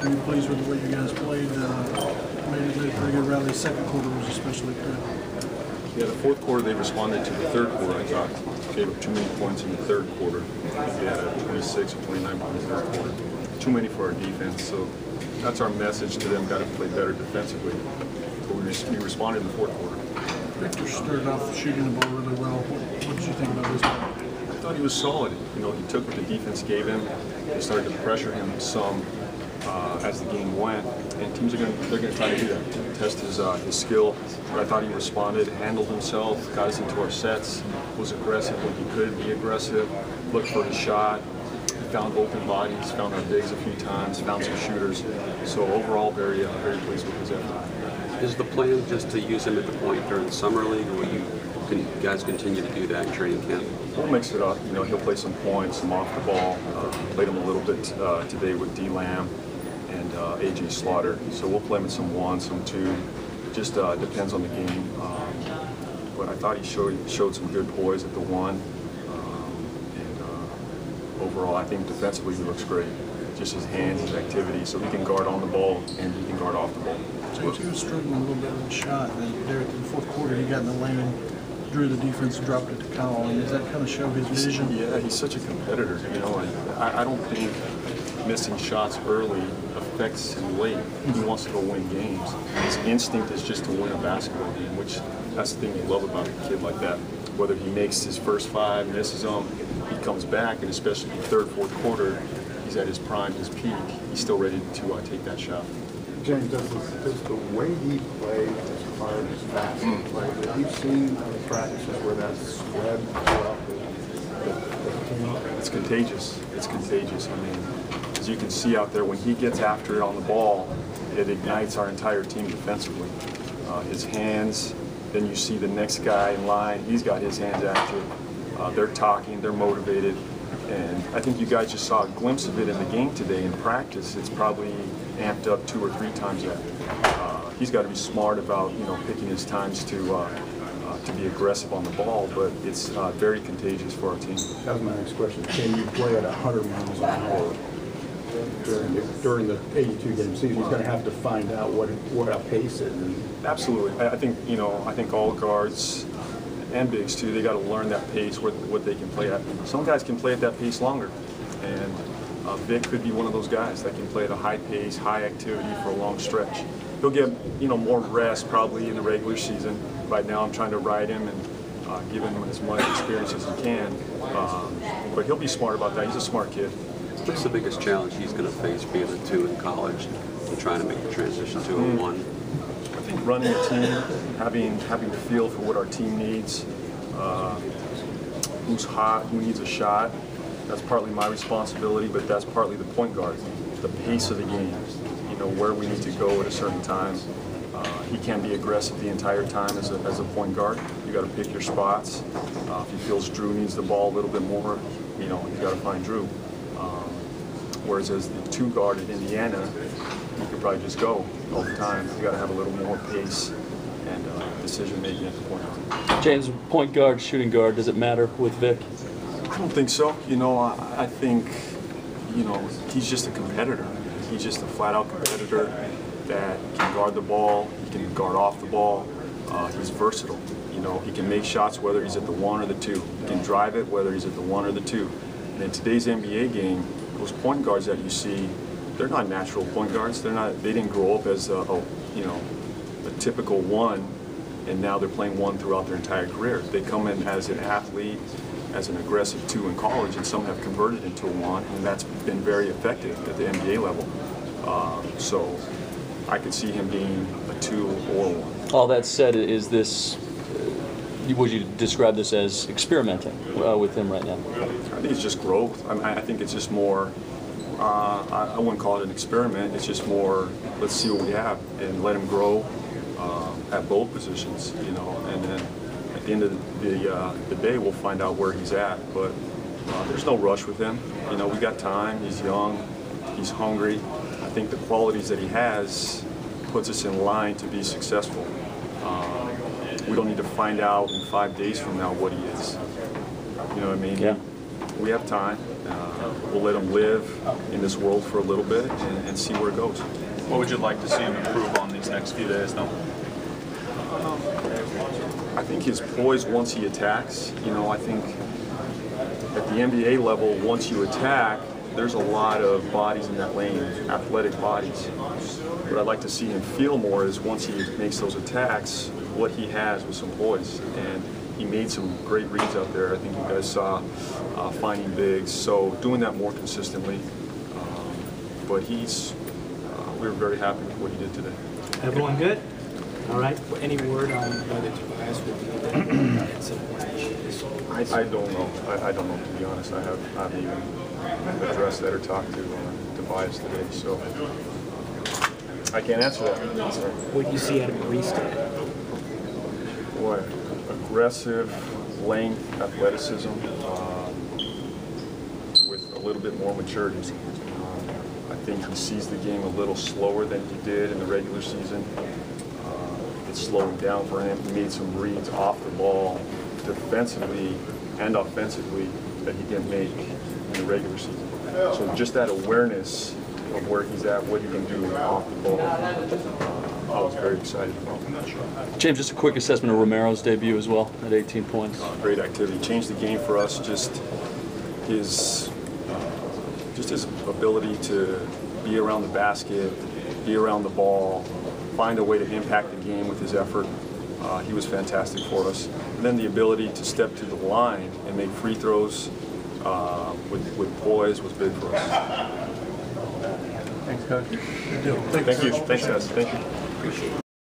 Are you pleased with the way you guys played? Made a pretty good rally. The second quarter was especially good. Yeah, the fourth quarter they responded to the third quarter, I thought. Gave up too many points in the third quarter. I think they had a 26 or 29 point in the third quarter. Too many for our defense. So that's our message to them, got to play better defensively. But we responded in the fourth quarter. Victor started off shooting the ball really well. What did you think about his play? I thought he was solid. You know, he took what the defense gave him. They started to pressure him some as the game went, and teams are going to try to do that, test his skill. But I thought he responded, handled himself, got us into our sets, was aggressive when he could be aggressive, looked for his shot, found open bodies, found our bigs a few times, found some shooters. So overall, very pleased with his effort. Is the plan just to use him at the point during the summer league, or will you guys continue to do that in training camp? We'll mix it up. You know, he'll play some points, some off the ball. Played him a little bit today with D. Lamb and A.J. Slaughter. So we'll play him at some one, some two. Just depends on the game. But I thought he showed some good poise at the one. Overall, I think defensively he looks great. Just his hands, his activity, so he can guard on the ball and he can guard off the ball. James, he was struggling a little bit with the shot. There at the fourth quarter, he got in the lane, drew the defense, dropped it to Kyle. And does that kind of show his vision? Yeah, he's such a competitor. You know, I don't think missing shots early affects him late. He wants to go win games. His instinct is just to win a basketball game, which that's the thing you love about a kid like that. Whether he makes his first five, misses them, he comes back, and especially in the third, fourth quarter, he's at his prime, his peak. He's still ready to take that shot. James, does the way he plays inspire his fast play? Have you seen practices where that's spread throughout the team? It's contagious. It's contagious. I mean, as you can see out there, when he gets after it on the ball, it ignites our entire team defensively. His hands, then you see the next guy in line, he's got his hands active. They're talking, they're motivated. And I think you guys just saw a glimpse of it in the game today in practice. It's probably amped up 2 or 3 times that. He's got to be smart about, you know, picking his times to be aggressive on the ball, but it's very contagious for our team. That was my next question. Can you play at 100 miles an hour during the 82-game season? He's going to have to find out what a pace is. Absolutely. I think all guards and bigs too, they got to learn that pace, what they can play at. Some guys can play at that pace longer, and Vic could be one of those guys that can play at a high pace, high activity for a long stretch. He'll get, you know, more rest probably in the regular season. Right now I'm trying to ride him and give him as much experience as he can, but he'll be smart about that. He's a smart kid. What's the biggest challenge he's going to face being a 2 in college and trying to make the transition to a 1? I think running a team, having the feel for what our team needs, who's hot, who needs a shot. That's partly my responsibility, but that's partly the point guard. The pace of the game, you know, where we need to go at a certain time. He can't be aggressive the entire time as a point guard. You got to pick your spots. If he feels Drew needs the ball a little bit more, you know, you got to find Drew. Whereas as the 2 guard at Indiana, you could probably just go all the time. You got to have a little more pace and decision making at the point guard. James, point guard, shooting guard, does it matter with Vic? I don't think so. You know, I think, you know, he's just a competitor. He's just a flat-out competitor that can guard the ball, he can guard off the ball. He's versatile. You know, he can make shots whether he's at the 1 or the 2. He can drive it whether he's at the 1 or the 2. And in today's NBA game, those point guards that you see, they're not natural point guards. They didn't grow up as a typical 1, and now they're playing 1 throughout their entire career. They come in as an athlete, as an aggressive 2 in college, and some have converted into a 1, and that's been very effective at the NBA level. So I could see him being a 2 or 1. All that said, is this, would you describe this as experimenting with him right now? I think it's just growth. I think it's just more, I wouldn't call it an experiment, it's just more, let's see what we have and let him grow at both positions, you know, and then at the end of the day we'll find out where he's at, but there's no rush with him. You know, we got time, he's young, he's hungry. I think the qualities that he has puts us in line to be successful. We don't need to find out in 5 days from now what he is. You know what I mean? Yeah. We have time. We'll let him live in this world for a little bit and see where it goes. What would you like to see him improve on these next few days, though? I think his poise once he attacks. You know, I think at the NBA level, once you attack, there's a lot of bodies in that lane, athletic bodies. What I'd like to see him feel more is once he makes those attacks, what he has with some poise. And he made some great reads out there. I think you guys saw finding bigs. So doing that more consistently. But we were very happy with what he did today. Everyone good? All right. Any word on whether Tobias will be there at some point? I don't know. I don't know, to be honest. I haven't even addressed that or talked to Tobias today, so I can't answer that. Sorry. What do you see out of Maurice today? Boy, aggressive, length, athleticism, with a little bit more maturity. I think he sees the game a little slower than he did in the regular season. It's slowing down for him. He made some reads off the ball, defensively and offensively, that he didn't make in the regular season. So just that awareness of where he's at, what he can do off the ball, I was very excited about. James, just a quick assessment of Romero's debut as well at 18 points. Great activity. Changed the game for us. Just his ability to be around the basket, be around the ball, find a way to impact the game with his effort. He was fantastic for us. And then the ability to step to the line and make free throws with poise was big for us. Thanks, Coach. Thank you. Thanks, guys. Thank you.